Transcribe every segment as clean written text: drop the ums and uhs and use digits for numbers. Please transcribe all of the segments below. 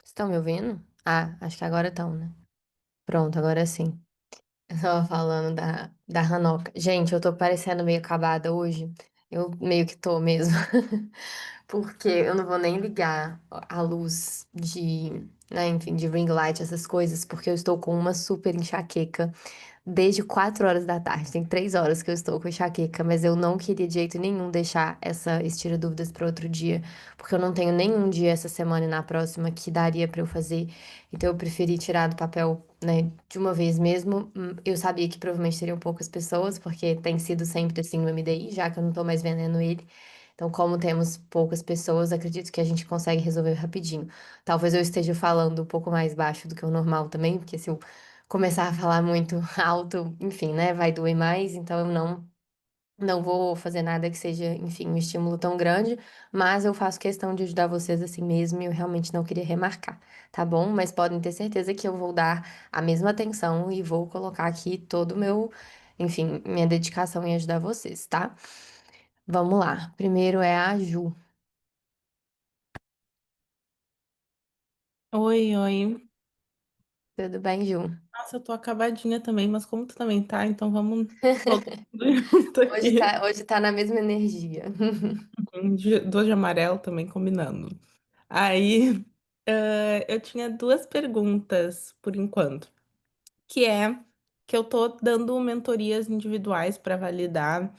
Estão me ouvindo? Ah, acho que agora estão, né? Pronto, agora sim. Eu tava falando da Hanoka. Gente, eu tô parecendo meio acabada hoje. Eu meio que tô mesmo. Porque eu não vou nem ligar a luz né, enfim, de ring light, essas coisas, porque eu estou com uma super enxaqueca desde 4 horas da tarde. Tem 3 horas que eu estou com enxaqueca, mas eu não queria de jeito nenhum deixar esse tira dúvidas para outro dia, porque eu não tenho nenhum dia essa semana e na próxima que daria para eu fazer. Então eu preferi tirar do papel, né, de uma vez mesmo. Eu sabia que provavelmente teriam poucas pessoas, porque tem sido sempre assim no MDI, já que eu não tô mais vendendo ele. Então, como temos poucas pessoas, acredito que a gente consegue resolver rapidinho. Talvez eu esteja falando um pouco mais baixo do que o normal também, porque se eu começar a falar muito alto, enfim, né, vai doer mais, então eu não vou fazer nada que seja, enfim, um estímulo tão grande, mas eu faço questão de ajudar vocês assim mesmo e eu realmente não queria remarcar, tá bom? Mas podem ter certeza que eu vou dar a mesma atenção e vou colocar aqui todo o meu, enfim, minha dedicação em ajudar vocês, tá? Vamos lá. Primeiro é a Ju. Oi, oi. Tudo bem, Ju? Nossa, eu tô acabadinha também, mas como tu também tá, então vamos todo mundo junto aqui. Hoje tá na mesma energia. Duas de amarelo também combinando. Aí, eu tinha duas perguntas por enquanto, que é que eu tô dando mentorias individuais para validar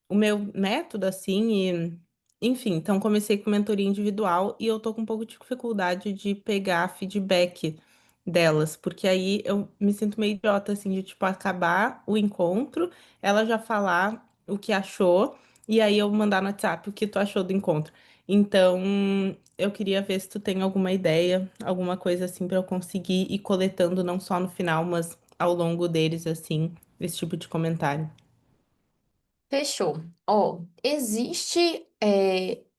o meu método, assim, enfim, então comecei com mentoria individual e eu tô com um pouco de dificuldade de pegar feedback delas, porque aí eu me sinto meio idiota, assim, de, tipo, acabar o encontro, ela já falar o que achou, e aí eu mandar no WhatsApp o que tu achou do encontro. Então, eu queria ver se tu tem alguma ideia, alguma coisa assim pra eu conseguir ir coletando, não só no final, mas ao longo deles, assim, esse tipo de comentário. Fechou. Ó, existe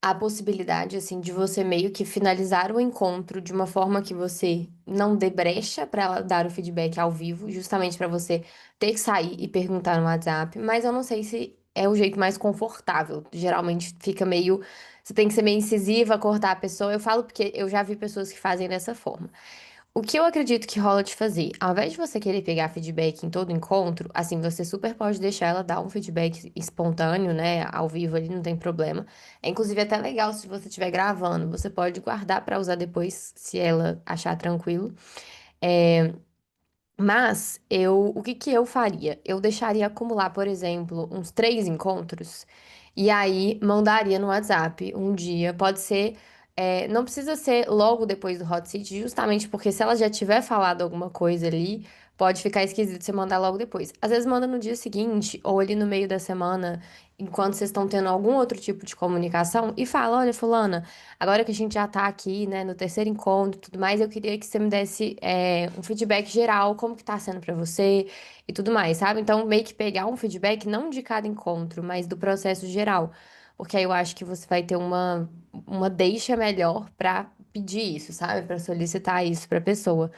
a possibilidade, assim, de você meio que finalizar o encontro de uma forma que você não dê brecha para ela dar o feedback ao vivo, justamente para você ter que sair e perguntar no WhatsApp, mas eu não sei se é o jeito mais confortável. Geralmente fica meio. Você tem que ser meio incisiva, cortar a pessoa. Eu falo porque eu já vi pessoas que fazem dessa forma. O que eu acredito que rola de fazer, ao invés de você querer pegar feedback em todo encontro, assim, você super pode deixar ela dar um feedback espontâneo, né, ao vivo ali, não tem problema. É inclusive até legal se você estiver gravando, você pode guardar para usar depois, se ela achar tranquilo. É, mas o que que eu faria? Eu deixaria acumular, por exemplo, uns 3 encontros e aí mandaria no WhatsApp um dia. Pode ser, não precisa ser logo depois do hot seat, justamente porque se ela já tiver falado alguma coisa ali, pode ficar esquisito você mandar logo depois. Às vezes manda no dia seguinte ou ali no meio da semana, enquanto vocês estão tendo algum outro tipo de comunicação e fala, olha, fulana. Agora que a gente já tá aqui, né, no terceiro encontro e tudo mais, eu queria que você me desse um feedback geral, como que tá sendo pra você e tudo mais, sabe? Então, meio que pegar um feedback não de cada encontro, mas do processo geral. Porque aí eu acho que você vai ter uma deixa melhor pra pedir isso, sabe? Pra solicitar isso pra pessoa.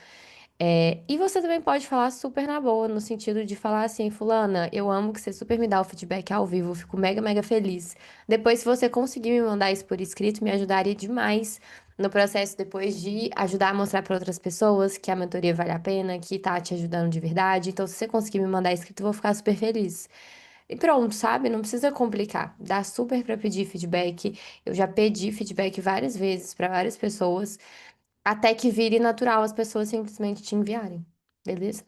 E você também pode falar super na boa, no sentido de falar assim, fulana, eu amo que você super me dá o feedback ao vivo, eu fico mega, mega feliz. Depois, se você conseguir me mandar isso por escrito, me ajudaria demais no processo depois de ajudar a mostrar para outras pessoas que a mentoria vale a pena, que tá te ajudando de verdade. Então, se você conseguir me mandar escrito, eu vou ficar super feliz. E pronto, sabe? Não precisa complicar. Dá super para pedir feedback. Eu já pedi feedback várias vezes para várias pessoas. Até que vire natural as pessoas simplesmente te enviarem. Beleza?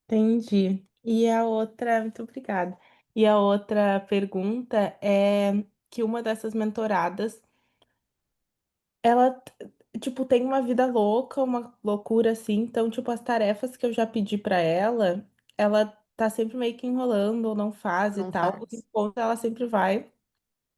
Entendi. E a outra, muito obrigada. E a outra pergunta é que uma dessas mentoradas, ela, tipo, tem uma vida louca, uma loucura assim, então, tipo, as tarefas que eu já pedi pra ela, ela tá sempre meio que enrolando ou não faz e Não tal. Os faz. encontros ela sempre vai.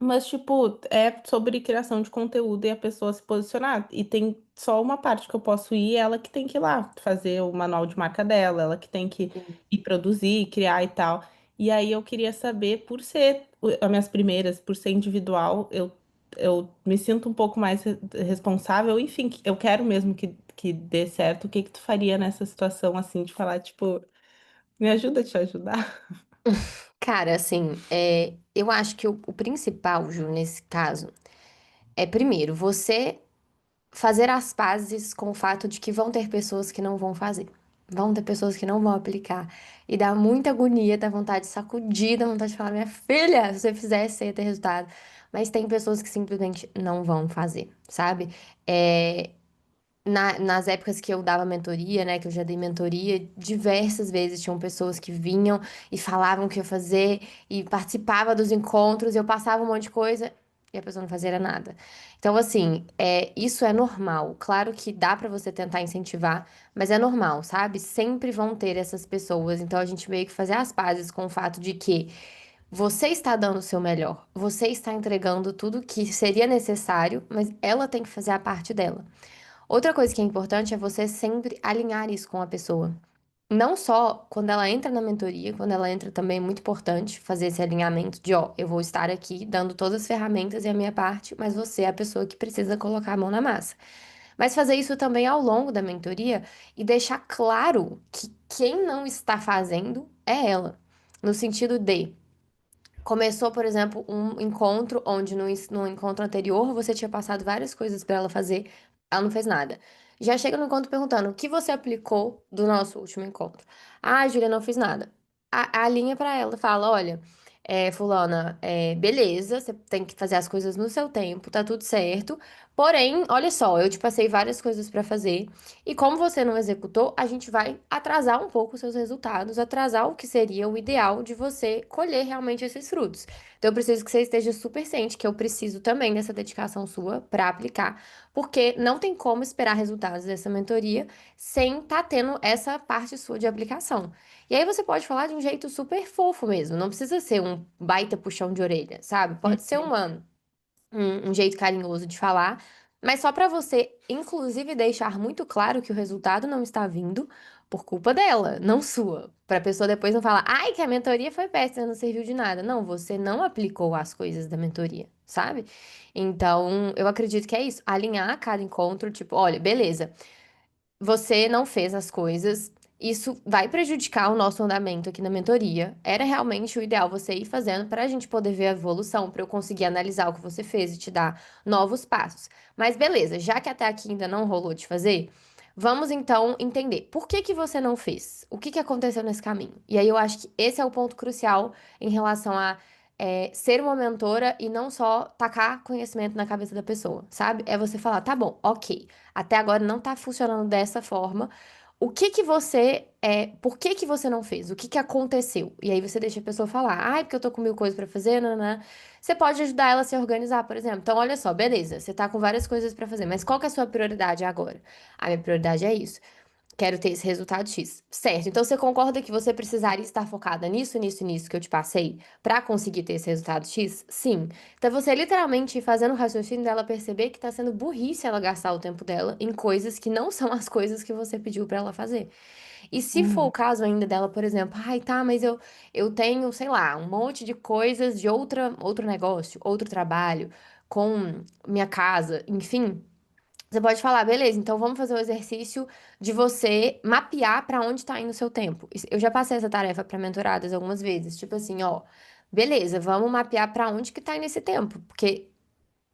Mas, tipo, é sobre criação de conteúdo e a pessoa se posicionar. E tem só uma parte que eu posso ir, ela que tem que ir lá fazer o manual de marca dela, ela que tem que Sim. ir produzir, criar e tal. E aí eu queria saber, por ser as minhas primeiras, por ser individual, eu me sinto um pouco mais responsável. Enfim, eu quero mesmo que dê certo. O que que tu faria nessa situação, assim, de falar, tipo, me ajuda a te ajudar? Cara, assim, eu acho que o principal, Ju, nesse caso, é primeiro, você. fazer as pazes com o fato de que vão ter pessoas que não vão fazer. Vão ter pessoas que não vão aplicar. E dá muita agonia, dá vontade de sacudir, dá vontade de falar, minha filha, se você fizesse, você ia ter resultado. Mas tem pessoas que simplesmente não vão fazer, sabe? É, nas épocas que eu dava mentoria, né, que eu já dei mentoria, diversas vezes tinham pessoas que vinham e falavam o que ia fazer e participava dos encontros, e eu passava um monte de coisa e a pessoa não fazia nada. Então, assim, isso é normal. Claro que dá pra você tentar incentivar, mas é normal, sabe? Sempre vão ter essas pessoas. Então, a gente meio que fazer as pazes com o fato de que você está dando o seu melhor, você está entregando tudo que seria necessário, mas ela tem que fazer a parte dela. Outra coisa que é importante é você sempre alinhar isso com a pessoa. Não só quando ela entra na mentoria, quando ela entra também é muito importante fazer esse alinhamento de, ó, eu vou estar aqui dando todas as ferramentas e a minha parte, mas você é a pessoa que precisa colocar a mão na massa. Mas fazer isso também ao longo da mentoria e deixar claro que quem não está fazendo é ela. No sentido de começou, por exemplo, um encontro onde no encontro anterior você tinha passado várias coisas para ela fazer, ela não fez nada. Já chega no encontro perguntando o que você aplicou do nosso último encontro. Ah, Júlia, não fiz nada. A linha para ela fala: olha, fulana, beleza, você tem que fazer as coisas no seu tempo, tá tudo certo. Porém, olha só, eu te passei várias coisas para fazer. E como você não executou, a gente vai atrasar um pouco os seus resultados, atrasar o que seria o ideal de você colher realmente esses frutos. Então, eu preciso que você esteja super ciente que eu preciso também dessa dedicação sua para aplicar, porque não tem como esperar resultados dessa mentoria sem estar tendo essa parte sua de aplicação. E aí você pode falar de um jeito super fofo mesmo, não precisa ser um baita puxão de orelha, sabe? Pode ser um jeito carinhoso de falar, mas só para você, inclusive, deixar muito claro que o resultado não está vindo por culpa dela, não sua. Para a pessoa depois não falar, ai, que a mentoria foi péssima, não serviu de nada. Não, você não aplicou as coisas da mentoria, sabe? Então, eu acredito que é isso. Alinhar cada encontro, tipo, olha, beleza. Você não fez as coisas, isso vai prejudicar o nosso andamento aqui na mentoria. Era realmente o ideal você ir fazendo para a gente poder ver a evolução, para eu conseguir analisar o que você fez e te dar novos passos. Mas beleza, já que até aqui ainda não rolou de fazer, vamos então entender por que que você não fez? O que que aconteceu nesse caminho? E aí eu acho que esse é o ponto crucial em relação a ser uma mentora e não só tacar conhecimento na cabeça da pessoa, sabe? É você falar, tá bom, ok. Até agora não tá funcionando dessa forma. O que que por que que você não fez? O que que aconteceu? E aí você deixa a pessoa falar, ai, porque eu tô com mil coisas pra fazer, nanã. Você pode ajudar ela a se organizar, por exemplo. Então, olha só, beleza, você tá com várias coisas pra fazer, mas qual que é a sua prioridade agora? A minha prioridade é isso. Quero ter esse resultado X. Certo. Então você concorda que você precisaria estar focada nisso, nisso, nisso que eu te passei para conseguir ter esse resultado X? Sim. Então você literalmente ir fazendo o raciocínio dela perceber que tá sendo burrice ela gastar o tempo dela em coisas que não são as coisas que você pediu para ela fazer. E se for o Uhum. caso ainda dela, por exemplo, ai, tá, mas eu tenho, sei lá, um monte de coisas de outro negócio, outro trabalho, com minha casa, enfim. Você pode falar, beleza, então vamos fazer o exercício de você mapear para onde está indo o seu tempo. Eu já passei essa tarefa para mentoradas algumas vezes, tipo assim, ó, beleza, vamos mapear para onde que tá indo esse tempo, porque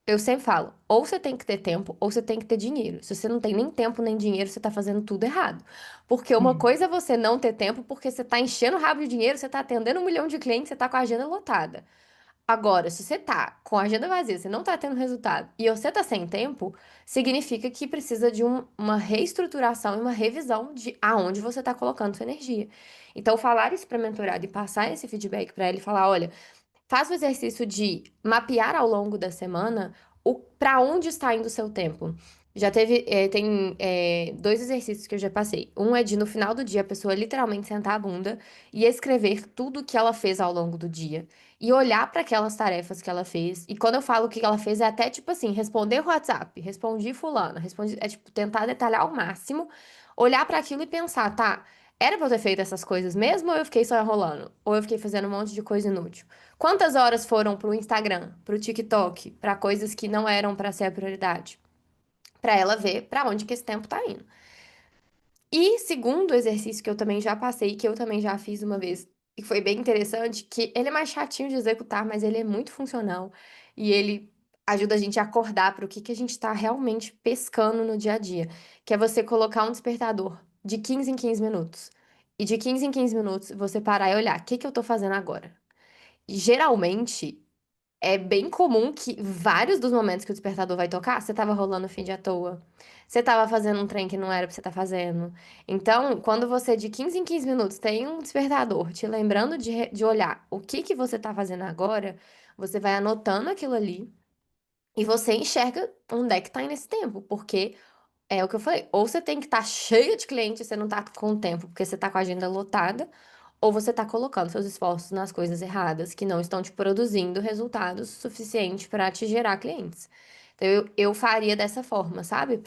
eu sempre falo, ou você tem que ter tempo, ou você tem que ter dinheiro. Se você não tem nem tempo nem dinheiro, você tá fazendo tudo errado. Porque uma Uhum. coisa é você não ter tempo porque você tá enchendo o rabo de dinheiro, você tá atendendo 1 milhão de clientes, você tá com a agenda lotada. Agora, se você tá com a agenda vazia, você não tá tendo resultado e você tá sem tempo, significa que precisa de uma reestruturação e uma revisão de aonde você tá colocando sua energia. Então, falar isso para mentorado e passar esse feedback para ele, falar, olha, faz o exercício de mapear ao longo da semana o para onde está indo o seu tempo. Já teve, tem dois exercícios que eu já passei. Um é de no final do dia a pessoa literalmente sentar a bunda e escrever tudo que ela fez ao longo do dia e olhar para aquelas tarefas que ela fez. E quando eu falo o que ela fez, é até tipo assim, responder o WhatsApp, respondi fulana, respondi, é tipo tentar detalhar ao máximo, olhar para aquilo e pensar, tá, era pra eu ter feito essas coisas mesmo ou eu fiquei só enrolando? Ou eu fiquei fazendo um monte de coisa inútil? Quantas horas foram pro Instagram, pro TikTok, pra coisas que não eram pra ser a prioridade? Pra ela ver pra onde que esse tempo tá indo. E segundo exercício que eu também já passei, que eu também já fiz uma vez, e foi bem interessante, que ele é mais chatinho de executar, mas ele é muito funcional. E ele ajuda a gente a acordar para o que que a gente está realmente pescando no dia a dia, que é você colocar um despertador de 15 em 15 minutos. E de 15 em 15 minutos você parar e olhar, o que que eu tô fazendo agora? E geralmente é bem comum que vários dos momentos que o despertador vai tocar, você tava rolando o feed à toa. Você tava fazendo um trem que não era pra você estar fazendo. Então, quando você de 15 em 15 minutos tem um despertador te lembrando de olhar o que que você tá fazendo agora, você vai anotando aquilo ali e você enxerga onde é que tá nesse tempo. Porque é o que eu falei, ou você tem que estar cheio de clientes e você não tá com tempo porque você tá com a agenda lotada, ou você tá colocando seus esforços nas coisas erradas que não estão te produzindo resultados suficientes para te gerar clientes. Então, eu faria dessa forma, sabe?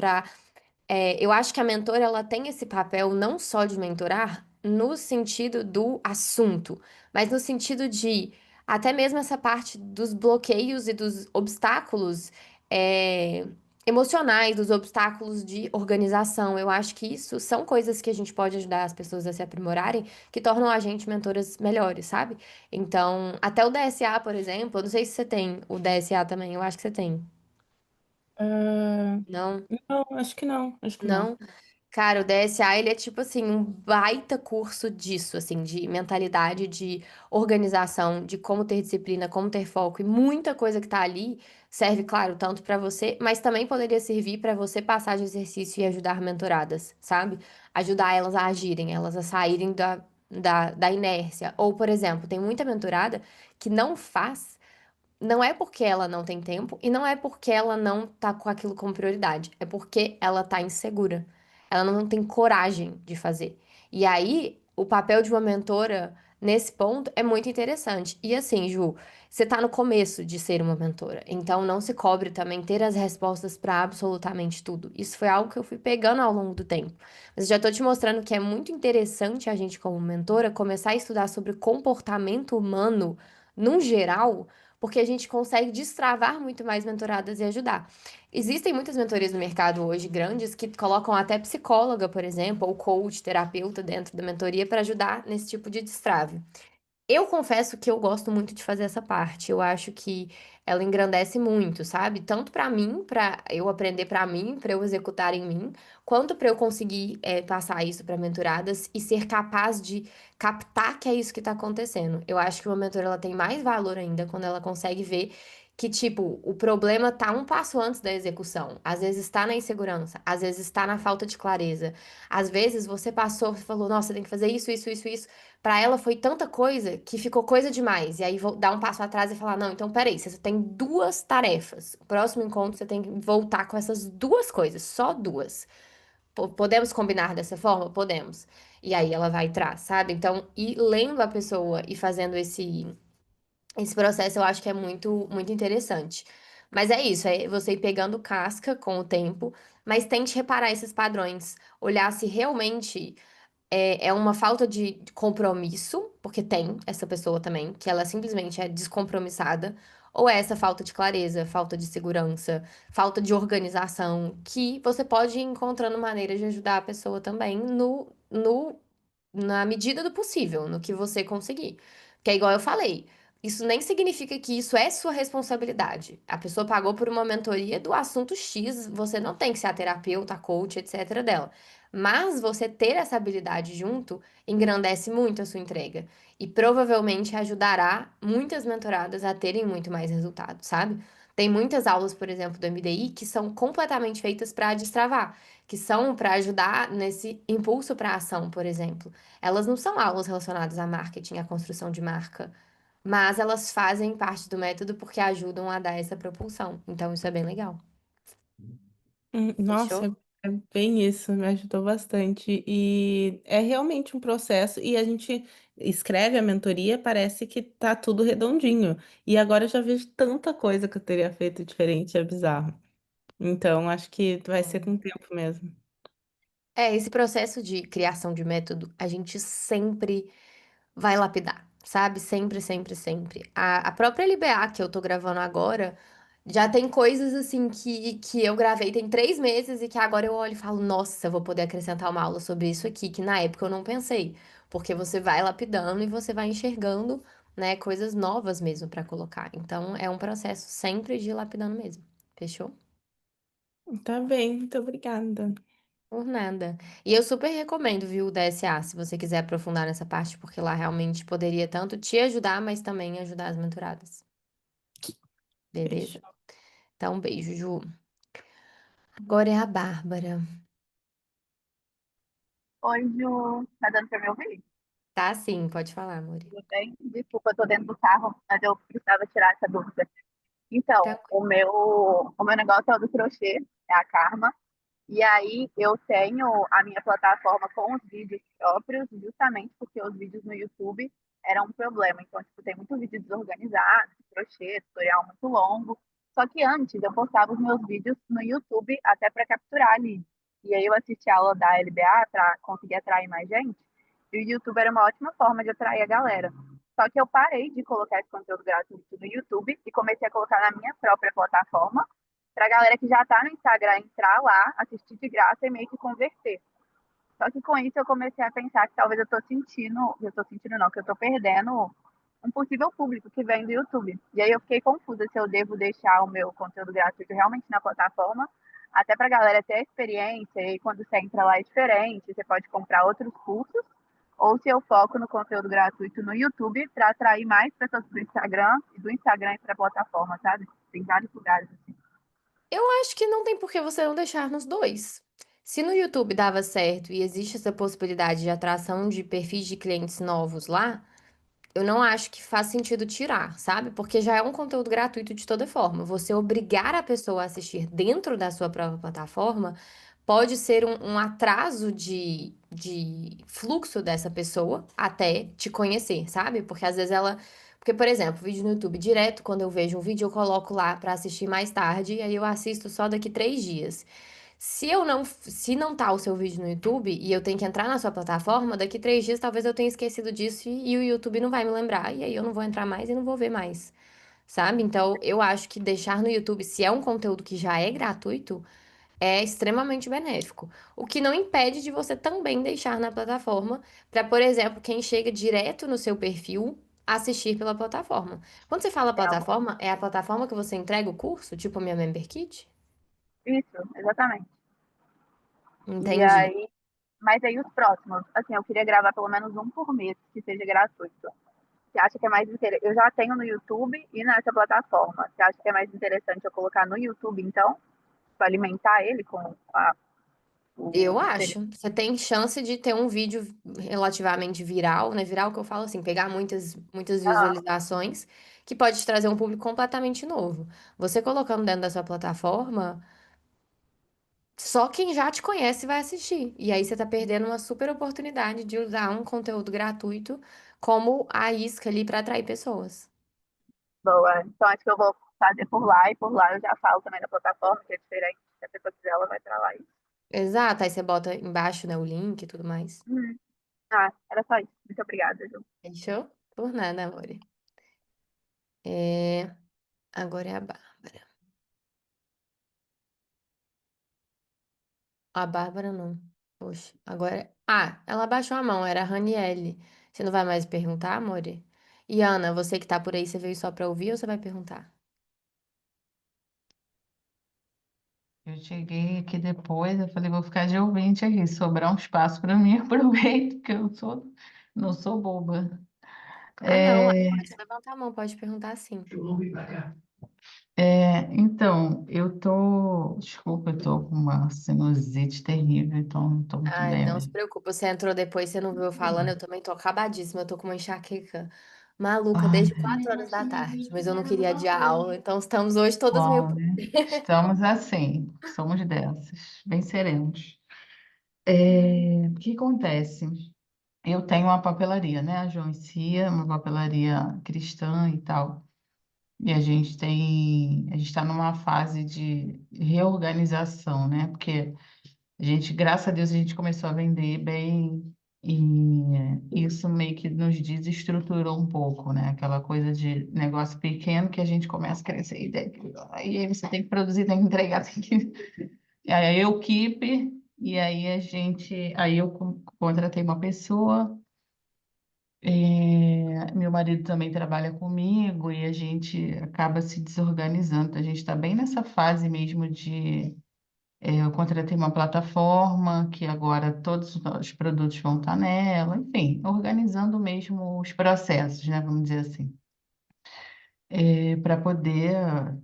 Eu acho que a mentora ela tem esse papel não só de mentorar no sentido do assunto, mas no sentido de até mesmo essa parte dos bloqueios e dos obstáculos é, emocionais, dos obstáculos de organização. Eu acho que isso são coisas que a gente pode ajudar as pessoas a se aprimorarem, que tornam a gente mentoras melhores, sabe? Então, até o DSA, por exemplo, eu não sei se você tem o DSA também, eu acho que você tem. Ah, Não? não, acho que não, acho que não. Não? Cara, o DSA, ele é tipo assim, um baita curso disso, assim, de mentalidade, de organização, de como ter disciplina, como ter foco e muita coisa que tá ali serve, claro, tanto pra você, mas também poderia servir pra você passar de exercício e ajudar mentoradas, sabe? Ajudar elas a agirem, elas a saírem da inércia. Ou, por exemplo, tem muita mentorada que não faz. Não é porque ela não tem tempo e não é porque ela não tá com aquilo como prioridade. É porque ela tá insegura. Ela não tem coragem de fazer. E aí, o papel de uma mentora nesse ponto é muito interessante. E assim, Ju, você tá no começo de ser uma mentora. Então, não se cobre também ter as respostas para absolutamente tudo. Isso foi algo que eu fui pegando ao longo do tempo. Mas já tô te mostrando que é muito interessante a gente, como mentora, começar a estudar sobre comportamento humano, num geral porque a gente consegue destravar muito mais mentoradas e ajudar. Existem muitas mentorias no mercado hoje grandes que colocam até psicóloga, por exemplo, ou coach, terapeuta dentro da mentoria para ajudar nesse tipo de destrave. Eu confesso que eu gosto muito de fazer essa parte. Eu acho que ela engrandece muito, sabe? Tanto pra mim, pra eu aprender pra mim, pra eu executar em mim, quanto pra eu conseguir passar isso pra mentoradas e ser capaz de captar que é isso que tá acontecendo. Eu acho que uma mentora ela tem mais valor ainda quando ela consegue ver que, tipo, o problema tá um passo antes da execução. Às vezes está na insegurança, às vezes está na falta de clareza. Às vezes você passou, você falou, nossa, tem que fazer isso, isso, isso, isso. Pra ela foi tanta coisa que ficou coisa demais. E aí vou dar um passo atrás e falar: não, então peraí, você só tem duas tarefas. O próximo encontro você tem que voltar com essas duas coisas, só duas. Podemos combinar dessa forma? Podemos. E aí ela vai e traz, sabe? Então, ir lendo a pessoa e fazendo esse processo eu acho que é muito, muito interessante. Mas é isso, é você ir pegando casca com o tempo, mas tente reparar esses padrões, olhar se realmente é uma falta de compromisso, porque tem essa pessoa também, que ela simplesmente é descompromissada, ou é essa falta de clareza, falta de segurança, falta de organização, que você pode ir encontrando maneiras de ajudar a pessoa também na medida do possível, no que você conseguir. Que é igual eu falei. Isso nem significa que isso é sua responsabilidade. A pessoa pagou por uma mentoria do assunto X, você não tem que ser a terapeuta, a coach, etc. dela. Mas você ter essa habilidade junto engrandece muito a sua entrega e provavelmente ajudará muitas mentoradas a terem muito mais resultado, sabe? Tem muitas aulas, por exemplo, do MDI que são completamente feitas para destravar, que são para ajudar nesse impulso para a ação, por exemplo. Elas não são aulas relacionadas a marketing, à construção de marca, mas elas fazem parte do método porque ajudam a dar essa propulsão. Então, isso é bem legal. Nossa, Fechou? é bem isso, me ajudou bastante. E é realmente um processo, e a gente escreve a mentoria, parece que tá tudo redondinho. E agora eu já vejo tanta coisa que eu teria feito diferente, é bizarro. Então, acho que vai ser com o tempo mesmo. Esse processo de criação de método, a gente sempre vai lapidar, sabe? Sempre, sempre, sempre. A própria LBA que eu tô gravando agora, já tem coisas assim que eu gravei tem 3 meses e que agora eu olho e falo, nossa, eu vou poder acrescentar uma aula sobre isso aqui, que na época eu não pensei. Porque você vai lapidando e você vai enxergando né, coisas novas mesmo para colocar. Então, é um processo sempre de ir lapidando mesmo. Fechou? Tá bem, muito obrigada. Por nada. E eu super recomendo, viu, o DSA, se você quiser aprofundar nessa parte, porque lá realmente poderia tanto te ajudar, mas também ajudar as menturadas. Beleza? Fechou. Então, um beijo, Ju. Agora é a Bárbara. Oi, Ju. Tá dando pra me ouvir? Tá sim, pode falar, amor. Tudo bem? Desculpa, eu tô dentro do carro, mas eu precisava tirar essa dúvida. Então, Tranquilo. o meu negócio é o do crochê, é a Karma. E aí eu tenho a minha plataforma com os vídeos próprios, justamente porque os vídeos no YouTube eram um problema. Então, tipo, tem muito vídeo desorganizado, de crochê, tutorial muito longo. Só que antes eu postava os meus vídeos no YouTube até para capturar ali. E aí eu assisti a aula da LBA para conseguir atrair mais gente. E o YouTube era uma ótima forma de atrair a galera. Só que eu parei de colocar esse conteúdo gratuito no YouTube e comecei a colocar na minha própria plataforma para a galera que já está no Instagram entrar lá, assistir de graça e meio que converter. Só que com isso eu comecei a pensar que talvez eu estou sentindo não, que eu estou perdendo um possível público que vem do YouTube. E aí eu fiquei confusa se eu devo deixar o meu conteúdo gratuito realmente na plataforma, até para a galera ter a experiência, e quando você entra lá é diferente, você pode comprar outros cursos, ou se eu foco no conteúdo gratuito no YouTube para atrair mais pessoas para o Instagram e do Instagram para a plataforma, sabe? Tem vários lugares assim. Eu acho que não tem por que você não deixar nos dois. Se no YouTube dava certo e existe essa possibilidade de atração de perfis de clientes novos lá, eu não acho que faz sentido tirar, sabe? Porque já é um conteúdo gratuito de toda forma. Você obrigar a pessoa a assistir dentro da sua própria plataforma pode ser um atraso de fluxo dessa pessoa até te conhecer, sabe? Porque às vezes ela. Porque, por exemplo, vídeo no YouTube direto, quando eu vejo um vídeo, eu coloco lá pra assistir mais tarde, e aí eu assisto só daqui 3 dias. Se não tá o seu vídeo no YouTube e eu tenho que entrar na sua plataforma, daqui 3 dias talvez eu tenha esquecido disso e o YouTube não vai me lembrar. E aí eu não vou entrar mais e não vou ver mais, sabe? Então eu acho que deixar no YouTube, se é um conteúdo que já é gratuito, é extremamente benéfico. O que não impede de você também deixar na plataforma para, por exemplo, quem chega direto no seu perfil assistir pela plataforma. Quando você fala plataforma, é a plataforma que você entrega o curso, tipo a minha Member Kit? Isso, exatamente. E Entendi. aí, mas aí os próximos, assim, eu queria gravar pelo menos um por mês que seja gratuito. Você acha que é mais interessante? Eu já tenho no YouTube e nessa plataforma. Você acha que é mais interessante eu colocar no YouTube, então, para alimentar ele com Eu o material? acho. Você tem chance de ter um vídeo relativamente viral, né? Viral que eu falo assim, pegar muitas Ah, visualizações, que pode te trazer um público completamente novo. Você colocando dentro da sua plataforma, só quem já te conhece vai assistir. E aí você tá perdendo uma super oportunidade de usar um conteúdo gratuito como a isca ali para atrair pessoas. boa. Então, acho que eu vou fazer por lá e por lá eu já falo também da plataforma, que é diferente. Se a pessoa quiser, ela vai para lá. Exato, aí você bota embaixo, né, o link e tudo mais. Ah, era só isso. Muito obrigada, Ju. Fechou? Por nada, amor. É... Agora é a Bárbara. A Bárbara não. Poxa, agora. Ah, ela baixou a mão, era a Raniele. Você não vai mais perguntar, amore? E Ana, você que tá por aí, você veio só pra ouvir ou você vai perguntar? Eu cheguei aqui depois, eu falei, vou ficar de ouvinte aqui, se sobrar um espaço para mim, aproveito, que não sou boba. Ah, não, É, pode levantar a mão, pode perguntar sim. então, desculpa, eu tô com uma sinusite terrível, então não tô muito Ai, bem não se mesmo. preocupa, você entrou depois, você não viu eu falando, eu também tô acabadíssima, eu tô com uma enxaqueca maluca Ai, desde 4 horas da tarde, mas eu não queria adiar a aula, então estamos hoje todas meio. bom, né? Estamos assim, somos dessas, bem seremos. O que acontece? Eu tenho uma papelaria, né? A Joancia, uma papelaria cristã e tal. E a gente está numa fase de reorganização, né? Porque a gente, graças a Deus, a gente começou a vender bem e isso meio que nos desestruturou um pouco, né? Aquela coisa de negócio pequeno que a gente começa a crescer aí você tem que produzir, tem que entregar, tem que... Aí eu keep e aí eu contratei uma pessoa meu marido também trabalha comigo e a gente acaba se desorganizando. A gente está bem nessa fase mesmo de eu contratei uma plataforma que agora todos os produtos vão estar nela, enfim, organizando mesmo os processos, né? Vamos dizer assim, para poder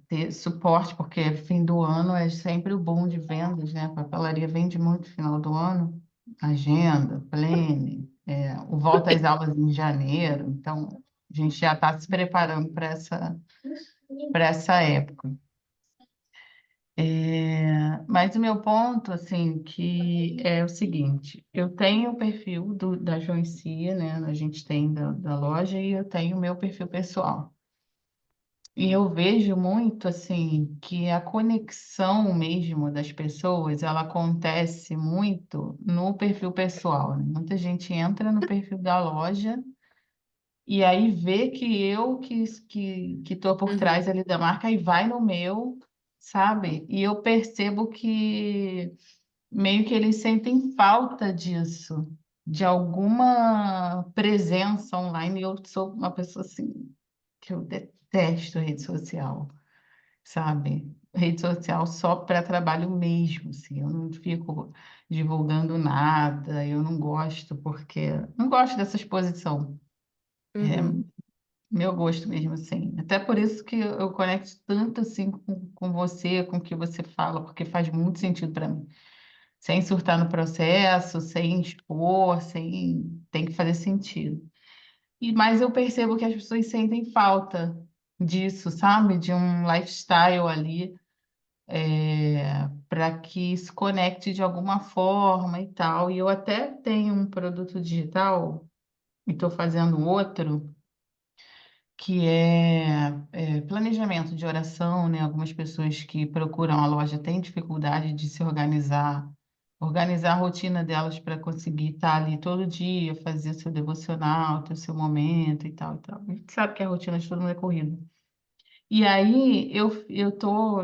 ter suporte, porque fim do ano é sempre o boom de vendas, né? A papelaria vende muito no final do ano, agenda, planning, o volta às aulas em janeiro, então a gente já está se preparando para essa época. Mas o meu ponto, assim, que é o seguinte, eu tenho o perfil da Joicia, né? A gente tem da loja e eu tenho o meu perfil pessoal. E eu vejo muito, assim, que a conexão mesmo das pessoas, ela acontece muito no perfil pessoal, né? Muita gente entra no perfil da loja e aí vê que eu que tô por Uhum, trás ali da marca e vai no meu, sabe? E eu percebo que meio que eles sentem falta disso, de alguma presença online. E eu sou uma pessoa assim, que eu detesto rede social, sabe? Rede social só para trabalho mesmo, assim. Eu não fico divulgando nada, eu não gosto, porque não gosto dessa exposição. É uhum, meu gosto mesmo, assim. Até por isso que eu conecto tanto, assim, com você, com o que você fala, porque faz muito sentido para mim. Sem surtar no processo, sem expor, sem... Tem que fazer sentido. Mas eu percebo que as pessoas sentem falta disso, sabe? De um lifestyle ali, para que se conecte de alguma forma e tal. E eu até tenho um produto digital, e estou fazendo outro, que é planejamento de oração, né? Algumas pessoas que procuram a loja têm dificuldade de se organizar, organizar a rotina delas para conseguir estar ali todo dia, fazer seu devocional, ter o seu momento e tal e tal. A gente sabe que a rotina de todo mundo é corrida. E aí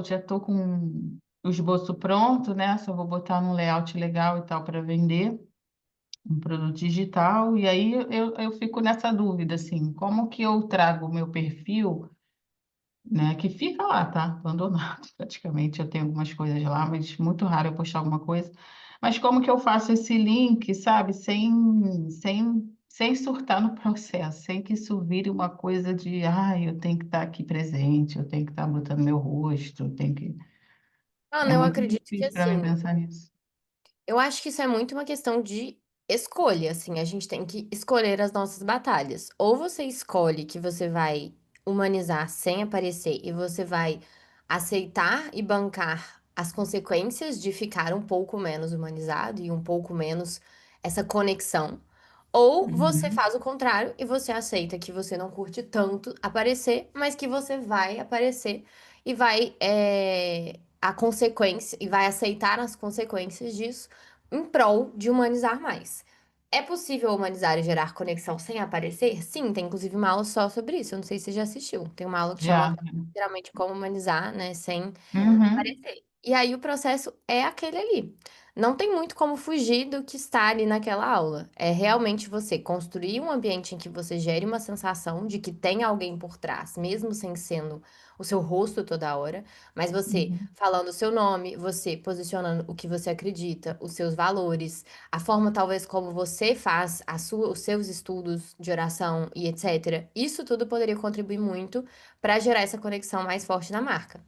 já tô com o esboço pronto, né? Só vou botar num layout legal e tal para vender um produto digital, e aí eu fico nessa dúvida, assim, como que eu trago o meu perfil, né, que fica lá, tá? Abandonado praticamente, eu tenho algumas coisas lá, mas muito raro eu postar alguma coisa, mas como que eu faço esse link, sabe, sem surtar no processo, sem que isso vire uma coisa de, eu tenho que estar aqui presente, eu tenho que estar botando meu rosto, eu tenho que... É Ana, eu muito acredito que difícil para mim assim, pensar nisso. eu acho que isso é muito uma questão de escolha, assim, a gente tem que escolher as nossas batalhas. Ou você escolhe que você vai humanizar sem aparecer e você vai aceitar e bancar as consequências de ficar um pouco menos humanizado e um pouco menos essa conexão. Ou você Uhum, faz o contrário e você aceita que você não curte tanto aparecer, mas que você vai aparecer e vai a consequência e vai aceitar as consequências disso em prol de humanizar mais. É possível humanizar e gerar conexão sem aparecer? Sim, tem inclusive uma aula só sobre isso. Eu não sei se você já assistiu. Tem uma aula que chama já. literalmente como humanizar, né, sem Uhum, aparecer. E aí o processo é aquele ali. Não tem muito como fugir do que está ali naquela aula. É realmente você construir um ambiente em que você gere uma sensação de que tem alguém por trás, mesmo sem sendo o seu rosto toda hora, mas você uhum, falando o seu nome, você posicionando o que você acredita, os seus valores, a forma talvez como você faz os seus estudos de oração e etc. Isso tudo poderia contribuir muito para gerar essa conexão mais forte na marca.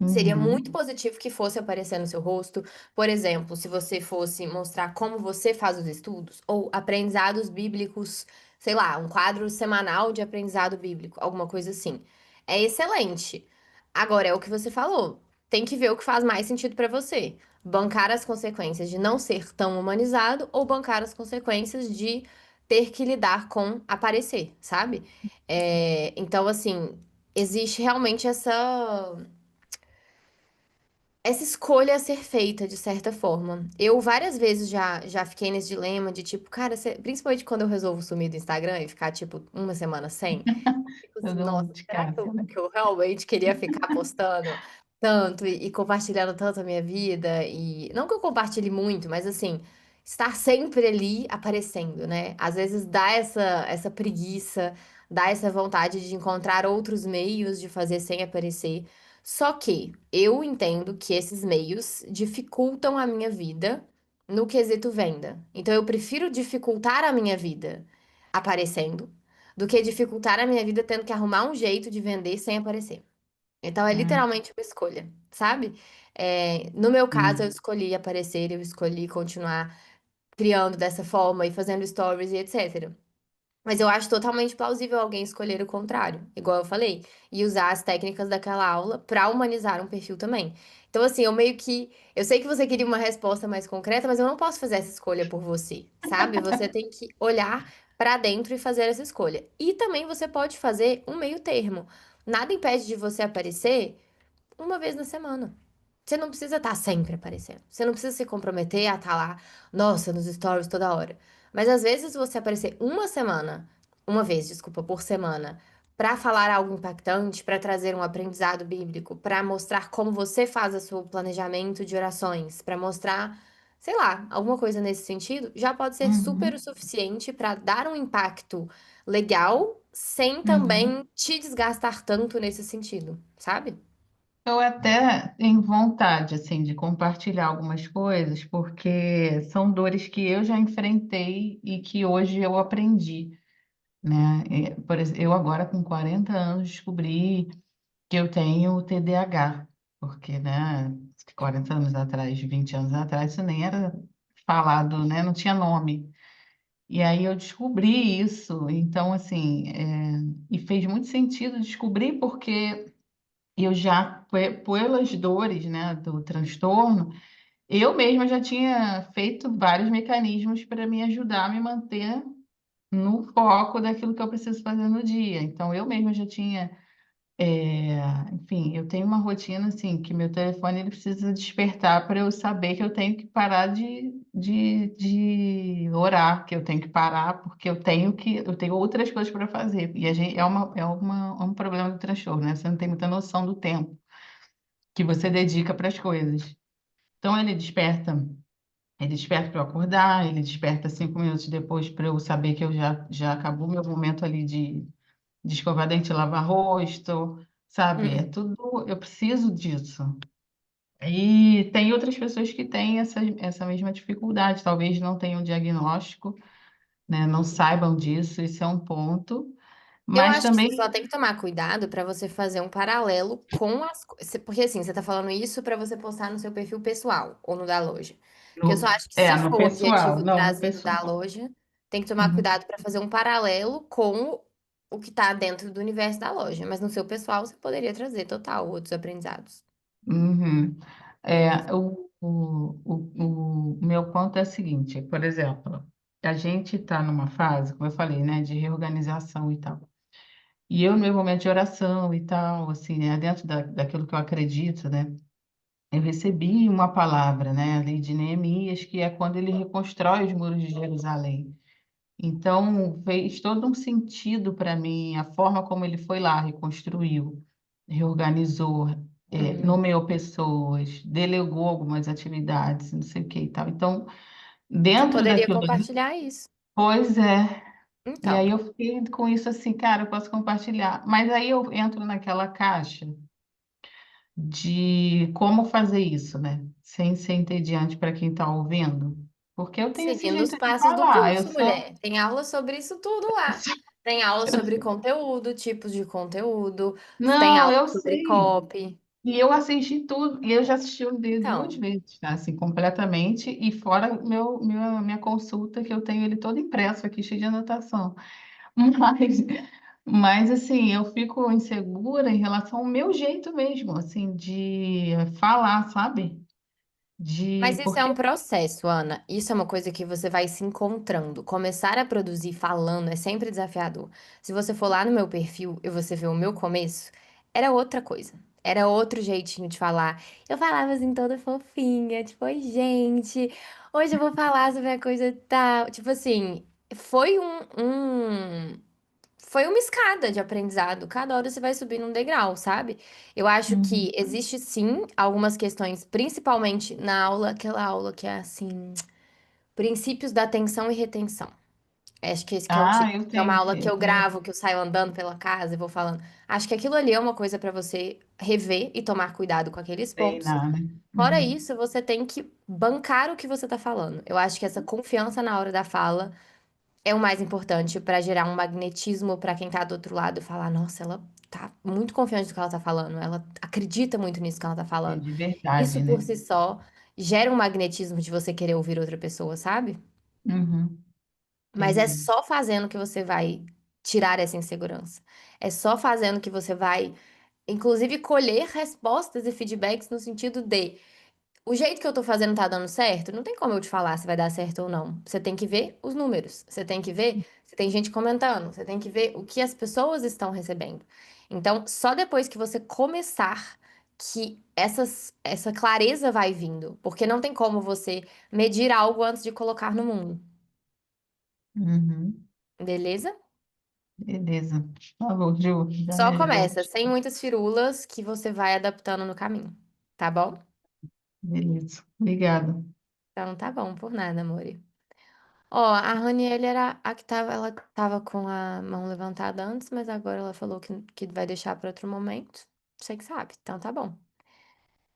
Seria muito uhum. positivo que fosse aparecer no seu rosto. Por exemplo, se você fosse mostrar como você faz os estudos, ou aprendizados bíblicos, sei lá, um quadro semanal de aprendizado bíblico, alguma coisa assim. É excelente. Agora, é o que você falou. Tem que ver o que faz mais sentido pra você. Bancar as consequências de não ser tão humanizado ou bancar as consequências de ter que lidar com aparecer, sabe? Então, assim, existe realmente essa escolha a ser feita, de certa forma. Eu várias vezes já fiquei nesse dilema de tipo, cara, principalmente quando eu resolvo sumir do Instagram e ficar, tipo, uma semana sem, fico assim, Todo nossa, mundo de será que casa, eu, né? que eu realmente queria ficar postando tanto e compartilhando tanto a minha vida? E não que eu compartilhe muito, mas assim, estar sempre ali aparecendo, né? Às vezes dá essa preguiça, dá essa vontade de encontrar outros meios de fazer sem aparecer. Só que eu entendo que esses meios dificultam a minha vida no quesito venda. Então eu prefiro dificultar a minha vida aparecendo do que dificultar a minha vida tendo que arrumar um jeito de vender sem aparecer. Então é Hum, literalmente uma escolha, sabe? No meu caso, eu hum, escolhi aparecer, eu escolhi continuar criando dessa forma e fazendo stories e etc. Mas eu acho totalmente plausível alguém escolher o contrário, igual eu falei, e usar as técnicas daquela aula para humanizar um perfil também. Então, assim, eu meio que. Eu sei que você queria uma resposta mais concreta, mas eu não posso fazer essa escolha por você, sabe? Você tem que olhar para dentro e fazer essa escolha. E também você pode fazer um meio termo. Nada impede de você aparecer uma vez na semana. Você não precisa estar sempre aparecendo. Você não precisa se comprometer a estar lá, nossa, nos stories toda hora. Mas às vezes você aparecer uma vez, desculpa, por semana, para falar algo impactante, para trazer um aprendizado bíblico, para mostrar como você faz o seu planejamento de orações, para mostrar, sei lá, alguma coisa nesse sentido, já pode ser super o uhum, suficiente para dar um impacto legal, sem uhum. também te desgastar tanto nesse sentido, sabe? Eu até tenho vontade, assim, de compartilhar algumas coisas, porque são dores que eu já enfrentei e que hoje eu aprendi, né? Por exemplo, eu agora com 40 anos descobri que eu tenho TDAH, porque, né, 40 anos atrás, 20 anos atrás, isso nem era falado, né? Não tinha nome. E aí eu descobri isso, então, assim, e fez muito sentido descobrir porque eu já, pelas dores, né, do transtorno, eu mesma já tinha feito vários mecanismos para me ajudar a me manter no foco daquilo que eu preciso fazer no dia. Então, eu mesma já tinha, enfim, eu tenho uma rotina assim, que meu telefone ele precisa despertar para eu saber que eu tenho que parar de orar, que eu tenho que parar porque eu tenho outras coisas para fazer. E a gente, é um problema do transtorno, né? Você não tem muita noção do tempo que você dedica para as coisas. Então ele desperta para eu acordar, ele desperta 5 minutos depois para eu saber que já acabou meu momento ali de escovar dente, lavar rosto, sabe? É Uhum. tudo, eu preciso disso. E tem outras pessoas que têm essa mesma dificuldade, talvez não tenham diagnóstico, né? Não saibam disso, isso é um ponto. Eu Mas acho que você só também tem que tomar cuidado para você fazer um paralelo com as coisas. Porque assim, você tá falando isso para você postar no seu perfil pessoal ou no da loja. Porque eu só acho que se no for o pessoal, objetivo não no trazer no da pessoal. loja, tem que tomar Uhum. cuidado para fazer um paralelo com o que tá dentro do universo da loja. Mas no seu pessoal você poderia trazer total outros aprendizados. Uhum. Beleza? O meu ponto é o seguinte, por exemplo, a gente está numa fase, como eu falei, né, de reorganização e tal. E eu, no meu momento de oração e tal, assim, né, dentro daquilo que eu acredito, né, eu recebi uma palavra, né, ali de Neemias, que é quando ele reconstrói os muros de Jerusalém. Então, fez todo um sentido para mim a forma como ele foi lá, reconstruiu, reorganizou, Uhum. nomeou pessoas, delegou algumas atividades, não sei o que e tal. Então, Você dentro poderia daquilo ali, compartilhar isso. pois é. E Então. aí eu fiquei com isso assim, cara, eu posso compartilhar. Mas aí eu entro naquela caixa de como fazer isso, né? Sem ser entediante para quem está ouvindo. Porque eu tenho esse Seguindo os jeito de passos do falar, eu curso, sou. mulher. Tem aula sobre isso tudo lá. Tem aula sobre conteúdo, tipos de conteúdo, tem Não, aula eu sobre sei. copy. E eu assisti tudo, e eu já assisti o dele duas Então, vezes, tá? Assim, completamente, e fora minha consulta, que eu tenho ele todo impresso aqui, cheio de anotação. Mas, mas assim, eu fico insegura em relação ao meu jeito mesmo, assim, de falar, sabe? mas isso é Porque um processo, Ana. Isso é uma coisa que você vai se encontrando. Começar a produzir falando é sempre desafiador. Se você for lá no meu perfil e você ver o meu começo, era outra coisa. Era outro jeitinho de falar. Eu falava assim, toda fofinha, tipo, oi, gente, hoje eu vou falar sobre a coisa tal. Tipo assim, foi foi uma escada de aprendizado. Cada hora você vai subir num degrau, sabe? Eu acho que Uhum. existe sim algumas questões, principalmente na aula, aquela aula que é assim, Princípios da atenção e retenção. Acho que esse que é o Ah, título, eu que é uma tenho aula que. que eu gravo, que eu saio andando pela casa e vou falando. Acho que aquilo ali é uma coisa para você rever e tomar cuidado com aqueles pontos. Treinar, né? Fora Uhum, isso, você tem que bancar o que você tá falando. Eu acho que essa confiança na hora da fala é o mais importante para gerar um magnetismo para quem tá do outro lado e falar, nossa, ela tá muito confiante do que ela tá falando, ela acredita muito nisso que ela tá é falando. de Isso verdade, por né? si só gera um magnetismo de você querer ouvir outra pessoa, sabe? Uhum, Mas é entendi. só fazendo que você vai tirar essa insegurança. É só fazendo que você vai, inclusive, colher respostas e feedbacks no sentido de o jeito que eu tô fazendo tá dando certo? Não tem como eu te falar se vai dar certo ou não. Você tem que ver os números. Você tem que ver se tem gente comentando. Você tem que ver o que as pessoas estão recebendo. Então, só depois que você começar que essa clareza vai vindo. Porque não tem como você medir algo antes de colocar no mundo. Uhum, Beleza? beleza. Falou, Ju, já Só melhorou. começa, sem muitas firulas, que você vai adaptando no caminho. Tá bom? Beleza. Obrigada. Então tá bom, por nada, amore. Ó, a Raniele era a que tava, ela tava com a mão levantada antes, mas agora ela falou que vai deixar para outro momento. Você que sabe, então tá bom.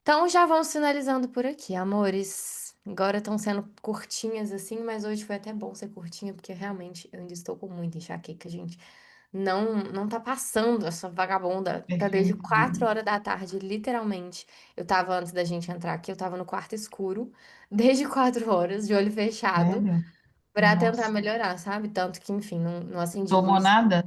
Então já vamos finalizando por aqui, amores. Agora estão sendo curtinhas assim, mas hoje foi até bom ser curtinha, porque realmente eu ainda estou com muita enxaqueca, gente. Não tá passando essa vagabunda. Tá desde Perfeito. 4 horas da tarde, literalmente. Eu tava antes da gente entrar aqui, eu tava no quarto escuro, desde 4 horas, de olho fechado. Sério? Pra tentar Nossa. melhorar, sabe? Tanto que, enfim, não acendi Tomou luz nada?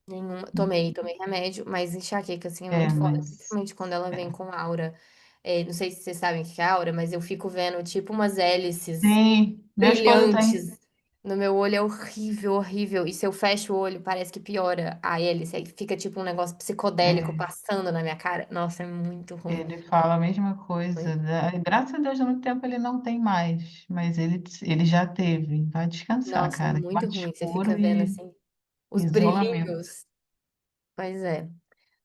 nenhuma. Tomei remédio, mas enxaqueca, assim, é É, muito foda. mas. Principalmente quando ela vem É. com aura. É, não sei se vocês sabem o que é aura, mas eu fico vendo, tipo, umas hélices Sim, meu esposo tem. brilhantes no meu olho. É horrível, horrível. E se eu fecho o olho, parece que piora a hélice. Aí fica, tipo, um negócio psicodélico É, passando na minha cara. Nossa, é muito ruim. ele fala a mesma coisa. Graças a Deus, há muito tempo ele não tem mais, mas ele já teve. Vai descansar, Nossa, é cara. muito Quarto ruim. Você escuro fica vendo, e assim, os isolamento. brilhinhos. Pois é.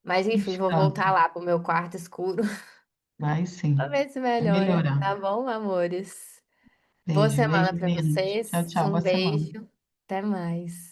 Mas enfim, vou Descansa. voltar lá pro meu quarto escuro Vai pra sim. ver se Vai melhora, melhorar. tá bom, amores? Boa Beijo, semana beijo, pra menina. Tchau, vocês. tchau. Um Boa semana. beijo. Até mais.